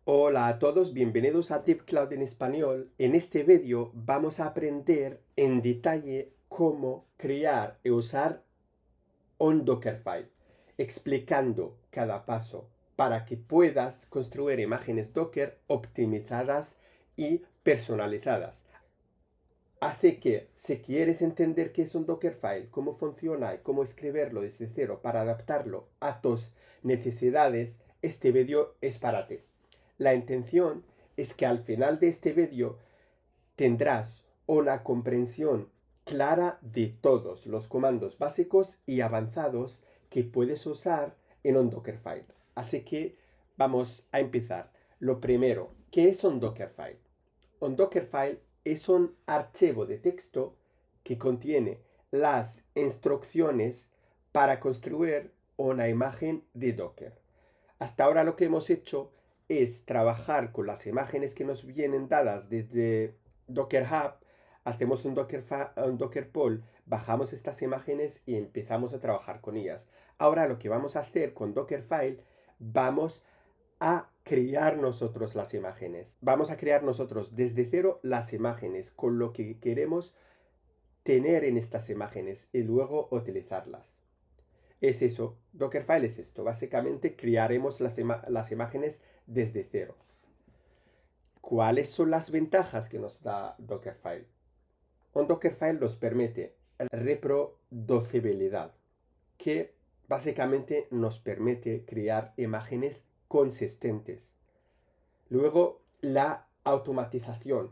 Hola a todos, bienvenidos a TipCloud en español. En este vídeo vamos a aprender en detalle cómo crear y usar un Dockerfile, explicando cada paso para que puedas construir imágenes Docker optimizadas y personalizadas. Así que, si quieres entender qué es un Dockerfile, cómo funciona y cómo escribirlo desde cero para adaptarlo a tus necesidades, este vídeo es para ti. La intención es que al final de este vídeo tendrás una comprensión clara de todos los comandos básicos y avanzados que puedes usar en un Dockerfile. Así que vamos a empezar. Lo primero, ¿qué es un Dockerfile? Un Dockerfile es un archivo de texto que contiene las instrucciones para construir una imagen de Docker. Hasta ahora lo que hemos hecho es trabajar con las imágenes que nos vienen dadas desde Docker Hub, hacemos un Docker Poll, bajamos estas imágenes y empezamos a trabajar con ellas. Ahora lo que vamos a hacer con Dockerfile, vamos a crear nosotros las imágenes. Vamos a crear nosotros desde cero las imágenes con lo que queremos tener en estas imágenes y luego utilizarlas. Es eso, Dockerfile es esto. Básicamente crearemos las imágenes desde cero. ¿Cuáles son las ventajas que nos da Dockerfile? Un Dockerfile nos permite reproducibilidad, que básicamente nos permite crear imágenes consistentes. Luego, la automatización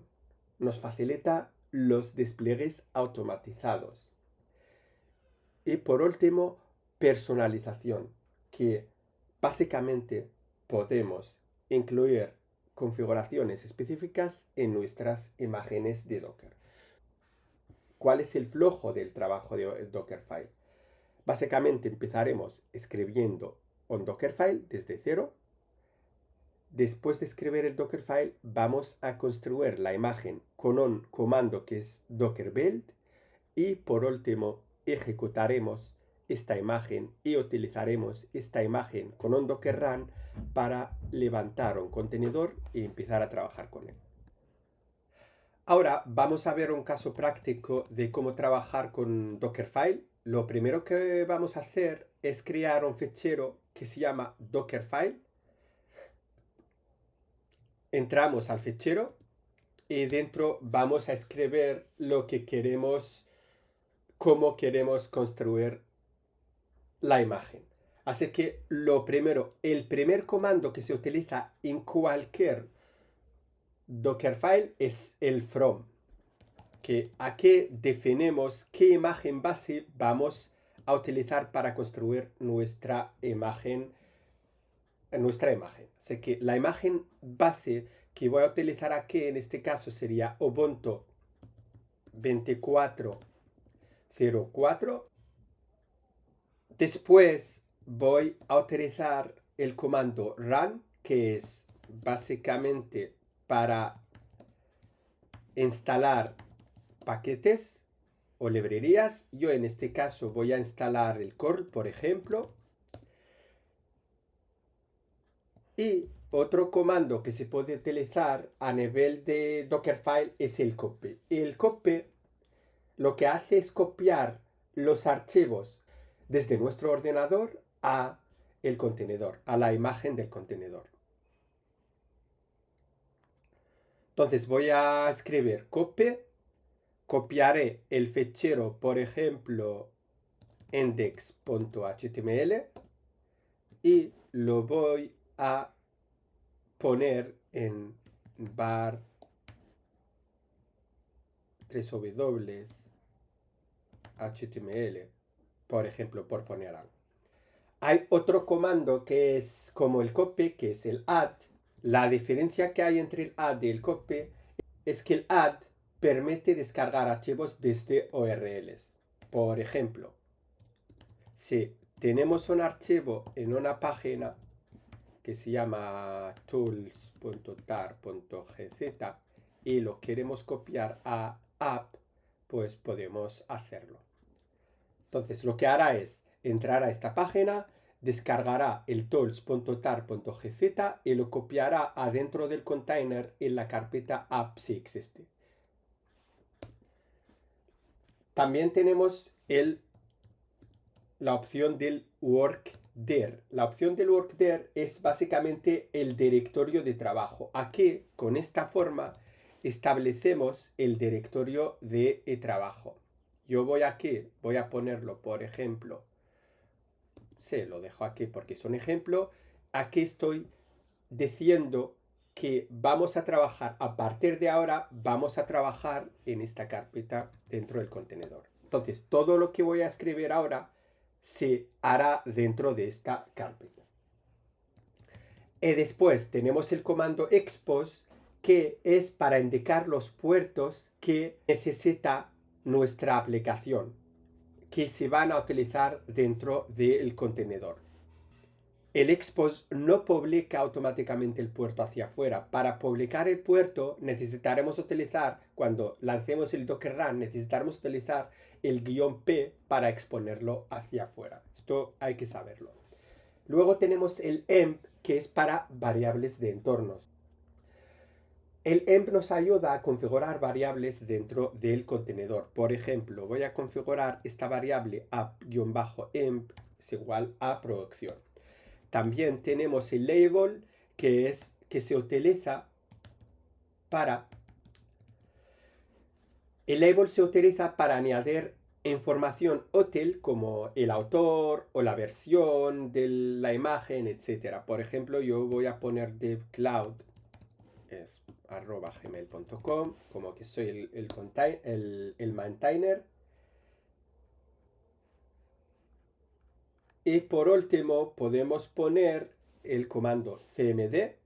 nos facilita los despliegues automatizados. Y por último, personalización, que básicamente podemos incluir configuraciones específicas en nuestras imágenes de Docker. ¿Cuál es el flujo del trabajo de Dockerfile? Básicamente empezaremos escribiendo un Dockerfile desde cero. Después de escribir el Dockerfile, vamos a construir la imagen con un comando que es docker build y por último ejecutaremos esta imagen y utilizaremos esta imagen con un Docker Run para levantar un contenedor y empezar a trabajar con él. Ahora vamos a ver un caso práctico de cómo trabajar con Dockerfile. Lo primero que vamos a hacer es crear un fichero que se llama Dockerfile. Entramos al fichero y dentro vamos a escribir lo que queremos, cómo queremos construir la imagen. Así que lo primero, el primer comando que se utiliza en cualquier Dockerfile es el from, que aquí definimos qué imagen base vamos a utilizar para construir nuestra imagen. Así que la imagen base que voy a utilizar aquí en este caso sería Ubuntu 24.04. Después voy a utilizar el comando run, que es básicamente para instalar paquetes o librerías. Yo en este caso voy a instalar el curl, por ejemplo. Y otro comando que se puede utilizar a nivel de Dockerfile es el copy. El copy lo que hace es copiar los archivos desde nuestro ordenador a el contenedor, a la imagen del contenedor. Entonces voy a escribir copy, copiaré el fichero, por ejemplo, index.html y lo voy a poner en var 3w html, por ejemplo, por poner algo. Hay otro comando que es como el copy, que es el add. La diferencia que hay entre el add y el copy es que el add permite descargar archivos desde URLs. Por ejemplo, si tenemos un archivo en una página que se llama tools.tar.gz y lo queremos copiar a app, pues podemos hacerlo. Entonces lo que hará es entrar a esta página, descargará el tools.tar.gz y lo copiará adentro del container en la carpeta app si existe. También tenemos la opción del workdir. La opción del workdir es básicamente el directorio de trabajo. Aquí, con esta forma, establecemos el directorio de trabajo. Yo voy aquí, voy a ponerlo, por ejemplo, lo dejo aquí porque es un ejemplo. Aquí estoy diciendo que vamos a trabajar, a partir de ahora, vamos a trabajar en esta carpeta dentro del contenedor. Entonces, todo lo que voy a escribir ahora se hará dentro de esta carpeta. Y después tenemos el comando expose, que es para indicar los puertos que necesita nuestra aplicación, que se van a utilizar dentro del contenedor. El expose no publica automáticamente el puerto hacia afuera. Para publicar el puerto necesitaremos utilizar, cuando lancemos el Docker Run, necesitaremos utilizar el "-p" para exponerlo hacia afuera. Esto hay que saberlo. Luego tenemos el emp, que es para variables de entornos. El emp nos ayuda a configurar variables dentro del contenedor. Por ejemplo, voy a configurar esta variable app-emp es igual a producción. También tenemos el label, que se utiliza para... El label se utiliza para añadir información útil como el autor o la versión de la imagen, etc. Por ejemplo, yo voy a poner devcloud @gmail.com, como que soy el maintainer. Y por último podemos poner el comando cmd.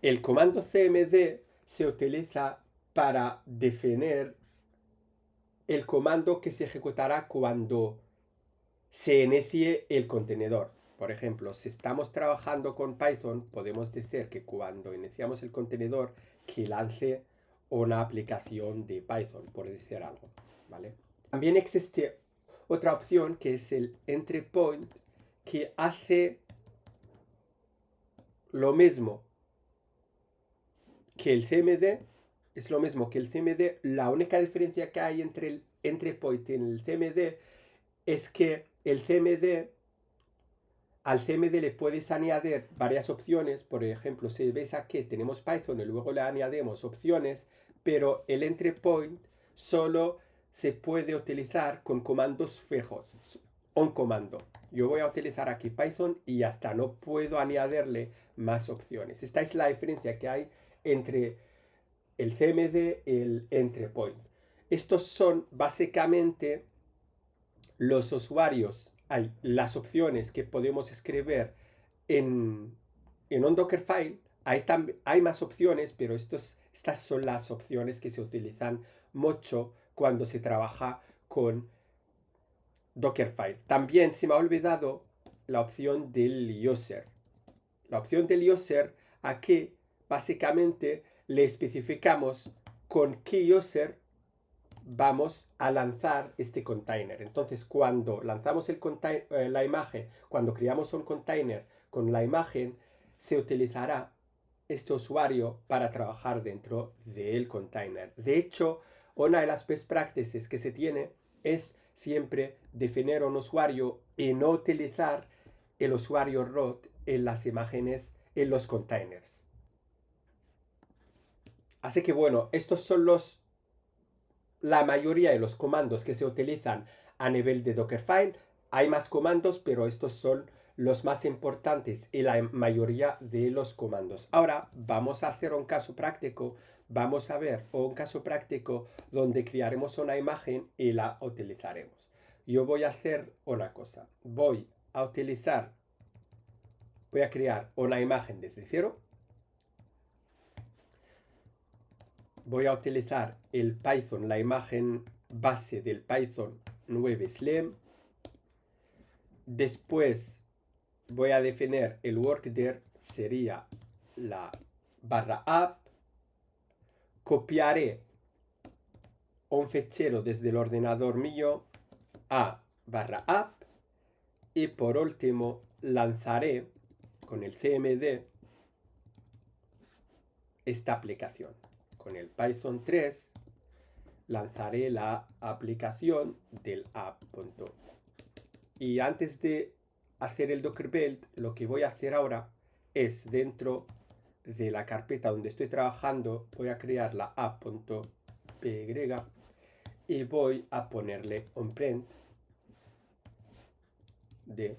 El comando cmd se utiliza para definir el comando que se ejecutará cuando se inicie el contenedor. Por ejemplo, si estamos trabajando con Python, podemos decir que cuando iniciamos el contenedor, que lance una aplicación de Python, por decir algo, ¿vale? También existe otra opción que es el entry point, que hace lo mismo que el cmd. Es lo mismo que el cmd. La única diferencia que hay entre el entry point y el cmd es que el cmd, al cmd le puedes añadir varias opciones. Por ejemplo, si veis aquí tenemos Python y luego le añadimos opciones, pero el entry point solo se puede utilizar con comandos fijos. Un comando. Yo voy a utilizar aquí Python y ya está. No puedo añadirle más opciones. Esta es la diferencia que hay entre el cmd y el entry point. Estos son básicamente los usuarios. Hay las opciones que podemos escribir en un Dockerfile. Hay más opciones, pero estas son las opciones que se utilizan mucho cuando se trabaja con Dockerfile. También se me ha olvidado la opción del user. La opción del user, aquí básicamente le especificamos con qué user vamos a lanzar este container. Entonces, cuando lanzamos la imagen, cuando creamos un container con la imagen, se utilizará este usuario para trabajar dentro del container. De hecho, una de las best practices que se tiene es siempre definir un usuario y no utilizar el usuario root en las imágenes, en los containers. Así que bueno, estos son la mayoría de los comandos que se utilizan a nivel de Dockerfile. Hay más comandos, pero estos son los más importantes y la mayoría de los comandos. Ahora vamos a hacer un caso práctico. Vamos a ver un caso práctico donde crearemos una imagen y la utilizaremos. Yo voy a hacer una cosa. Voy a crear una imagen desde cero. Voy a utilizar el Python, la imagen base del Python 9 Slim. Después voy a definir el workdir, sería la /app. Copiaré un fichero desde el ordenador mío a /app. Y por último, lanzaré con el CMD esta aplicación. Con el Python 3 lanzaré la aplicación del app. Y antes de hacer el Docker build, lo que voy a hacer ahora es, dentro de la carpeta donde estoy trabajando, voy a crear la app.py y voy a ponerle onPrent de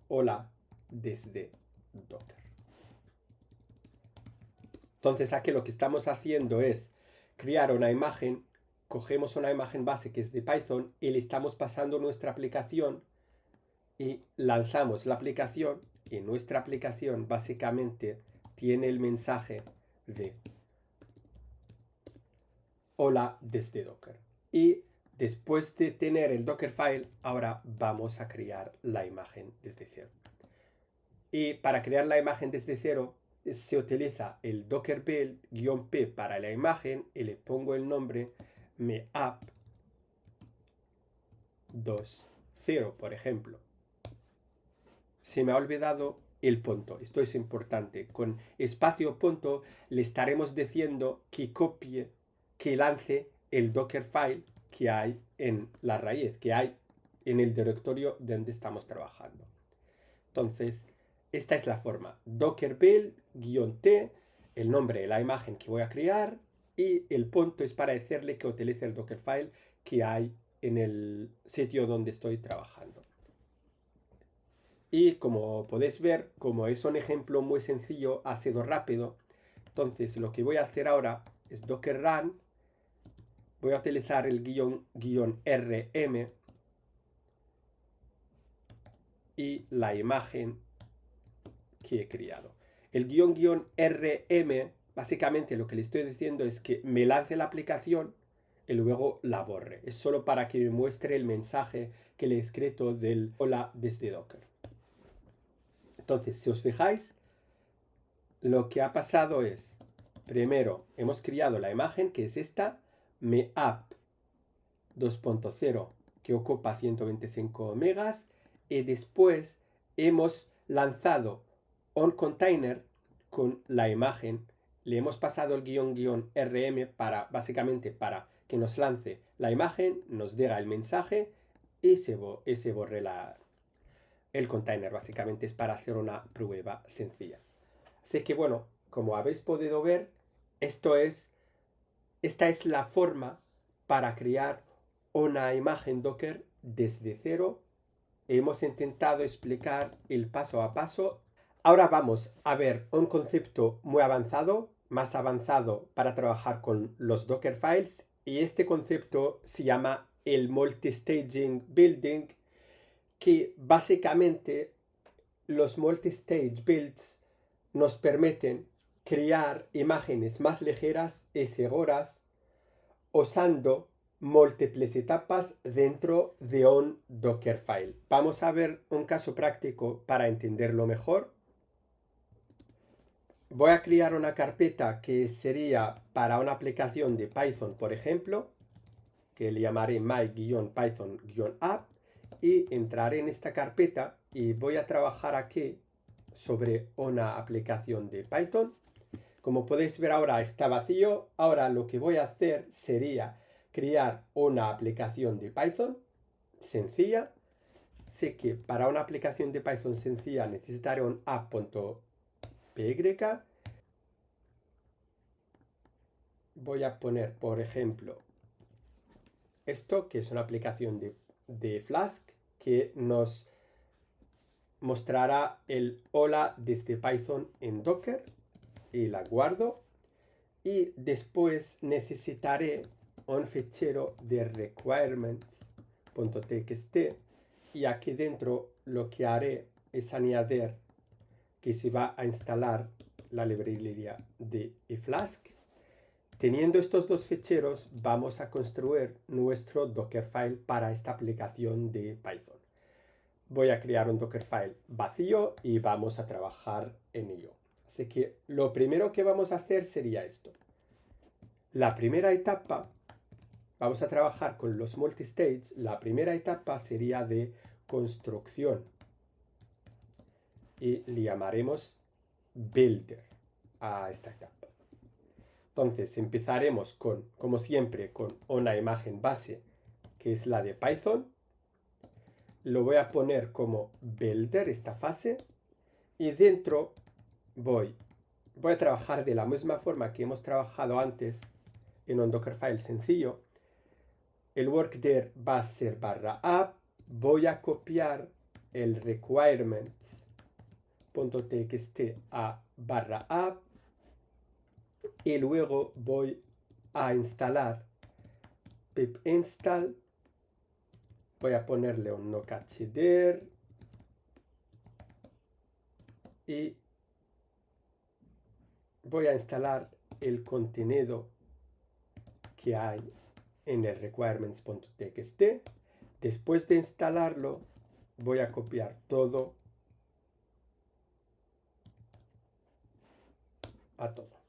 hola desde Docker. Entonces aquí lo que estamos haciendo es crear una imagen, cogemos una imagen base que es de Python y le estamos pasando nuestra aplicación y lanzamos la aplicación, y nuestra aplicación básicamente tiene el mensaje de hola desde Docker. Y después de tener el Dockerfile, ahora vamos a crear la imagen desde cero. Y para crear la imagen desde cero se utiliza el Docker build -p para la imagen y le pongo el nombre meapp2.0, por ejemplo. Se me ha olvidado el punto, esto es importante. Con espacio punto le estaremos diciendo que copie, que lance el Dockerfile que hay en la raíz, que hay en el directorio donde estamos trabajando. Entonces, esta es la forma: Docker build -t, el nombre de la imagen que voy a crear, y el punto es para decirle que utilice el Dockerfile que hay en el sitio donde estoy trabajando. Y como podéis ver, como es un ejemplo muy sencillo, ha sido rápido. Entonces lo que voy a hacer ahora es docker run. Voy a utilizar el -rm y la imagen que he creado. El -rm, básicamente lo que le estoy diciendo es que me lance la aplicación y luego la borre. Es solo para que me muestre el mensaje que le he escrito del hola desde Docker. Entonces, si os fijáis, lo que ha pasado es, primero hemos creado la imagen, que es esta, meapp 2.0, que ocupa 125 megas, y después hemos lanzado un container con la imagen, le hemos pasado el -rm básicamente para que nos lance la imagen, nos diga el mensaje y se borre el container. Básicamente es para hacer una prueba sencilla. Así que bueno, como habéis podido ver, esta es la forma para crear una imagen Docker desde cero. Hemos intentado explicar el paso a paso. Ahora vamos a ver un concepto muy avanzado, más avanzado para trabajar con los Docker files, y este concepto se llama el multistaging building, que básicamente los multistage builds nos permiten crear imágenes más ligeras y seguras usando múltiples etapas dentro de un Dockerfile. Vamos a ver un caso práctico para entenderlo mejor. Voy a crear una carpeta que sería para una aplicación de Python, por ejemplo, que le llamaré my-python-app, y entraré en esta carpeta y voy a trabajar aquí sobre una aplicación de Python. Como podéis ver, ahora está vacío. Ahora lo que voy a hacer sería crear una aplicación de Python sencilla. Sé que para una aplicación de Python sencilla necesitaré un app.py. Voy a poner, por ejemplo, esto, que es una aplicación de Flask, que nos mostrará el hola desde Python en Docker, y la guardo. Y después necesitaré un fichero de requirements.txt, y aquí dentro lo que haré es añadir que se va a instalar la librería de Flask. Teniendo estos dos ficheros, vamos a construir nuestro Dockerfile para esta aplicación de Python. Voy a crear un Dockerfile vacío y vamos a trabajar en ello. Así que lo primero que vamos a hacer sería esto. La primera etapa, vamos a trabajar con los multistage. La primera etapa sería de construcción y le llamaremos builder a esta etapa. Entonces empezaremos con, como siempre, con una imagen base que es la de Python. Lo voy a poner como builder esta fase y dentro voy a trabajar de la misma forma que hemos trabajado antes en un Dockerfile sencillo. El work there va a ser /app. Voy a copiar el requirements.txt a /app y luego voy a instalar pip install. Voy a ponerle un nocachedir y voy a instalar el contenido que hay en el requirements.txt. Después de instalarlo, voy a copiar todo a todo.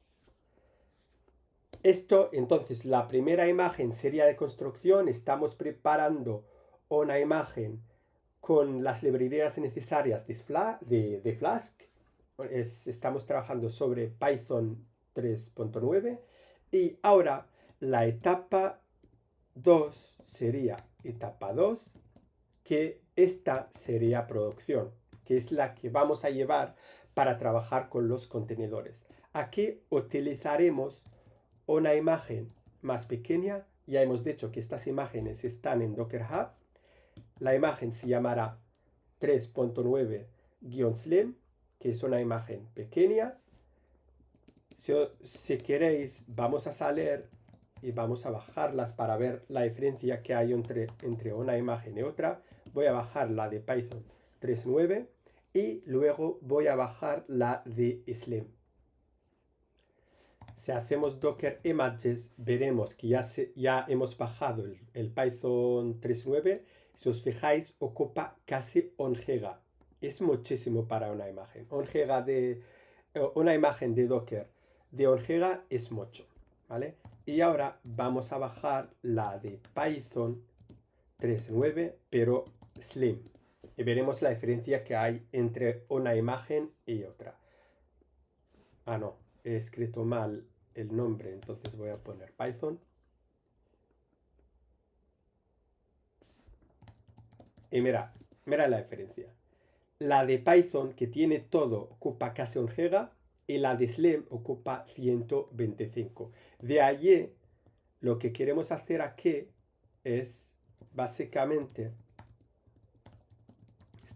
Esto, entonces, la primera imagen sería de construcción. Estamos preparando una imagen con las librerías necesarias de Flask. Estamos trabajando sobre Python 3.9 y ahora la etapa 2 sería etapa 2, que esta sería producción, que es la que vamos a llevar para trabajar con los contenedores. Aquí utilizaremos una imagen más pequeña. Ya hemos dicho que estas imágenes están en Docker Hub. La imagen se llamará 3.9-slim, que es una imagen pequeña. Si queréis, vamos a salir y vamos a bajarlas para ver la diferencia que hay entre una imagen y otra. Voy a bajar la de Python 3.9 y luego voy a bajar la de Slim. Si hacemos Docker Images, veremos que ya hemos bajado el Python 3.9. Si os fijáis, ocupa casi 1 giga. Es muchísimo para una imagen. Una imagen de Docker de 1 giga es mucho, ¿vale? Y ahora vamos a bajar la de Python 3.9, pero Slim. Y veremos la diferencia que hay entre una imagen y otra. No, he escrito mal el nombre, entonces voy a poner Python. Y mira la diferencia. La de Python, que tiene todo, ocupa casi 1 giga y la de Slim ocupa 125. De allí, lo que queremos hacer aquí es básicamente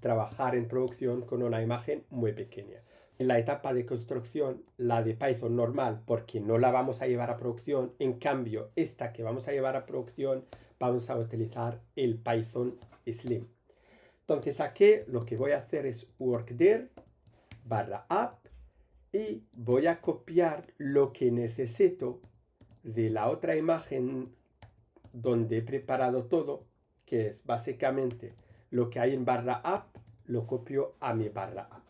trabajar en producción con una imagen muy pequeña. En la etapa de construcción, la de Python normal, porque no la vamos a llevar a producción. En cambio, esta que vamos a llevar a producción, vamos a utilizar el Python Slim. Entonces aquí lo que voy a hacer es workdir /app y voy a copiar lo que necesito de la otra imagen donde he preparado todo, que es básicamente lo que hay en /app, lo copio a mi /app.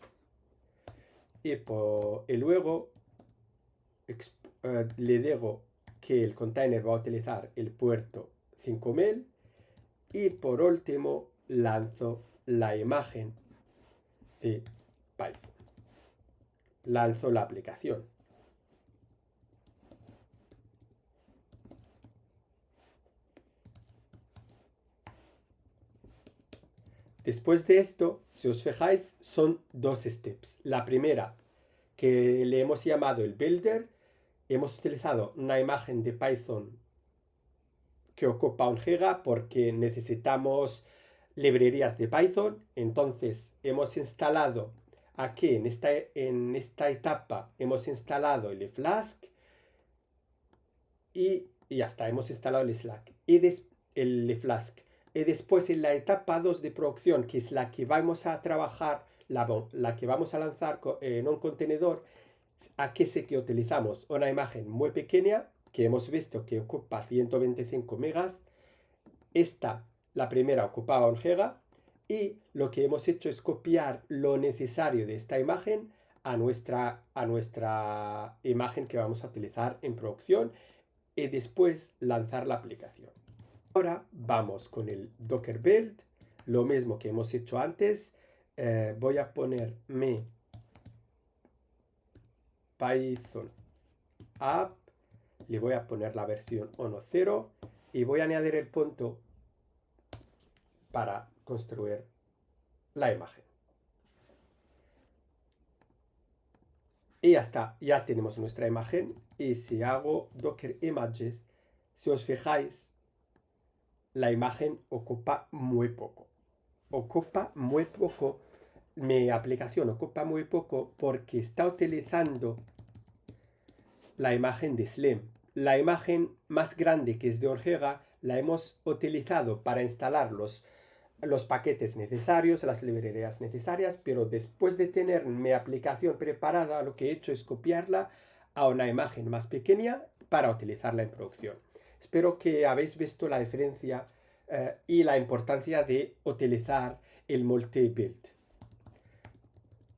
Y luego le digo que el container va a utilizar el puerto 5000 y por último lanzo la imagen de Python. Lanzo la aplicación. Después de esto, si os fijáis, son 2 steps. La primera, que le hemos llamado el builder, hemos utilizado una imagen de Python que ocupa 1 giga porque necesitamos librerías de Python. Entonces hemos instalado aquí en esta etapa, hemos instalado el Flask y ya está, hemos instalado el Slack y el Flask. Y después en la etapa 2 de producción, que es la que vamos a trabajar, la que vamos a lanzar en un contenedor, aquí sí que utilizamos una imagen muy pequeña que hemos visto que ocupa 125 megas. Esta, la primera, ocupaba 1 giga y lo que hemos hecho es copiar lo necesario de esta imagen a nuestra imagen que vamos a utilizar en producción y después lanzar la aplicación. Ahora vamos con el Docker Build, lo mismo que hemos hecho antes. Voy a poner mi Python app, le voy a poner la versión 1.0 y voy a añadir el punto para construir la imagen. Y ya está, ya tenemos nuestra imagen. Y si hago Docker Images, si os fijáis, la imagen ocupa muy poco. Ocupa muy poco, mi aplicación ocupa muy poco porque está utilizando la imagen de Slim. La imagen más grande, que es de Orgega, la hemos utilizado para instalar los paquetes necesarios, las librerías necesarias, pero después de tener mi aplicación preparada, lo que he hecho es copiarla a una imagen más pequeña para utilizarla en producción. Espero que habéis visto la diferencia y la importancia de utilizar el multi-build.